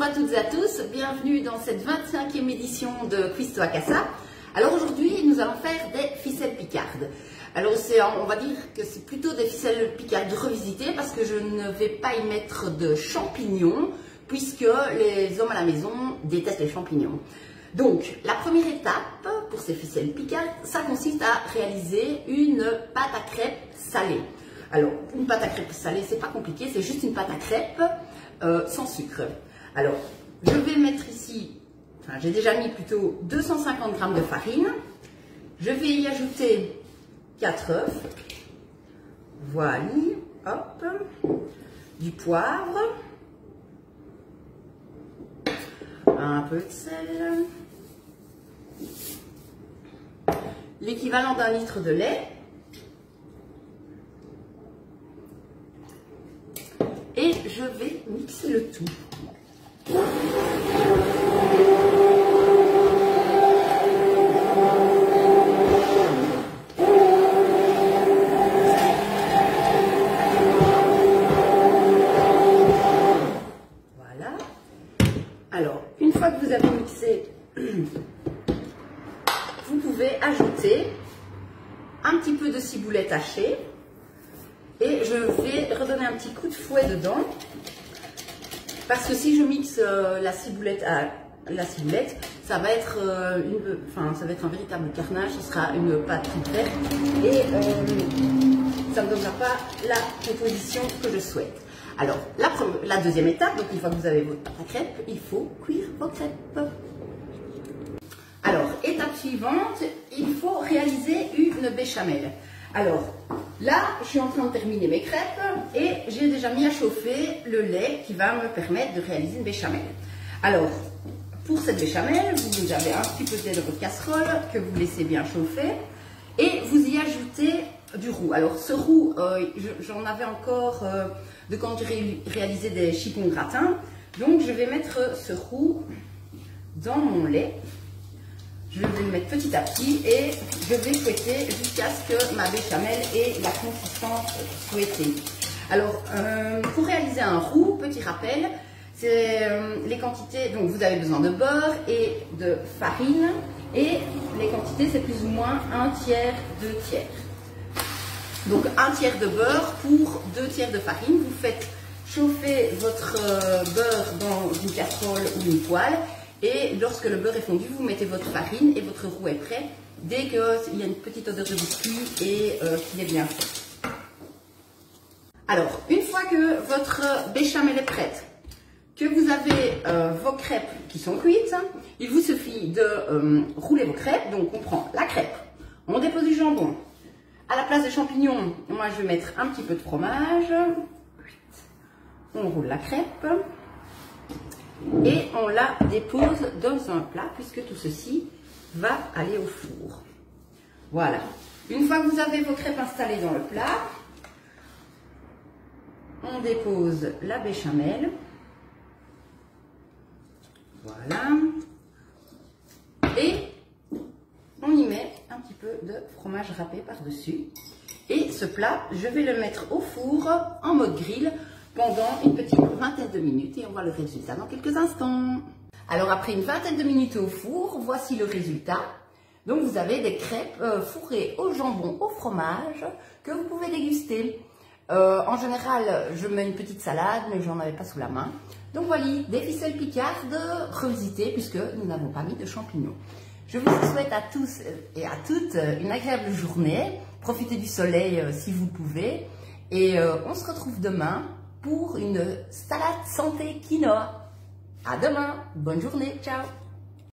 à toutes et à tous, bienvenue dans cette 25e édition de Cuisto a Casa. Alors aujourd'hui, nous allons faire des ficelles picardes. Alors on va dire que c'est plutôt des ficelles picardes revisitées parce que je ne vais pas y mettre de champignons puisque les hommes à la maison détestent les champignons. Donc la première étape pour ces ficelles picardes, ça consiste à réaliser une pâte à crêpes salée. Alors une pâte à crêpes salée, c'est pas compliqué, c'est juste une pâte à crêpes sans sucre. Alors je vais mettre ici, enfin j'ai déjà mis plutôt 250 g de farine. Je vais y ajouter 4 œufs, voilà, hop, du poivre, un peu de sel, l'équivalent d'un litre de lait et je vais mixer le tout. Voilà. Alors, une fois que vous avez mixé, vous pouvez ajouter un petit peu de ciboulette hachée et je vais redonner un petit coup de fouet dedans parce que si je mixe la ciboulette à la ciboulette, ça va être un véritable carnage, ce sera une pâte toute verte et ça ne donnera pas la composition que je souhaite. Alors, la deuxième étape, donc une fois que vous avez votre pâte à crêpes, il faut cuire vos crêpes. Alors, étape suivante, il faut réaliser une béchamel. Alors, là, je suis en train de terminer mes crêpes et j'ai déjà mis à chauffer le lait qui va me permettre de réaliser une béchamel. Alors, pour cette béchamel, vous avez un petit peu de lait dans votre casserole que vous laissez bien chauffer et vous y ajoutez du roux. Alors, ce roux, j'en avais encore de quand j'ai réalisé des chipons gratins. Donc, je vais mettre ce roux dans mon lait. Je vais le mettre petit à petit et je vais fouetter jusqu'à ce que ma béchamel ait la consistance souhaitée. Alors, pour réaliser un roux, petit rappel, c'est les quantités, donc vous avez besoin de beurre et de farine et les quantités c'est plus ou moins 1/3, 2/3. Donc 1/3 de beurre pour 2/3 de farine. Vous faites chauffer votre beurre dans une casserole ou une poêle. Et lorsque le beurre est fondu, vous mettez votre farine et votre roux est prêt dès qu'il y a une petite odeur de biscuit et qu'il est bien fait. Alors, une fois que votre béchamel est prête, que vous avez vos crêpes qui sont cuites, il vous suffit de rouler vos crêpes. Donc, on prend la crêpe, on dépose du jambon. À la place des champignons, moi je vais mettre un petit peu de fromage. On roule la crêpe. Et on la dépose dans un plat puisque tout ceci va aller au four. Voilà. Une fois que vous avez vos crêpes installées dans le plat, on dépose la béchamel. Voilà. Et on y met un petit peu de fromage râpé par-dessus. Et ce plat, je vais le mettre au four en mode grill pendant une petite vingtaine de minutes et on voit le résultat dans quelques instants. Alors après une vingtaine de minutes au four, voici le résultat. Donc vous avez des crêpes fourrées au jambon, au fromage que vous pouvez déguster. En général, je mets une petite salade, mais j'en avais pas sous la main. Donc voilà, des ficelles picardes revisitées puisque nous n'avons pas mis de champignons. Je vous souhaite à tous et à toutes une agréable journée. Profitez du soleil si vous pouvez. Et on se retrouve demain pour une salade santé quinoa. À demain, bonne journée, ciao.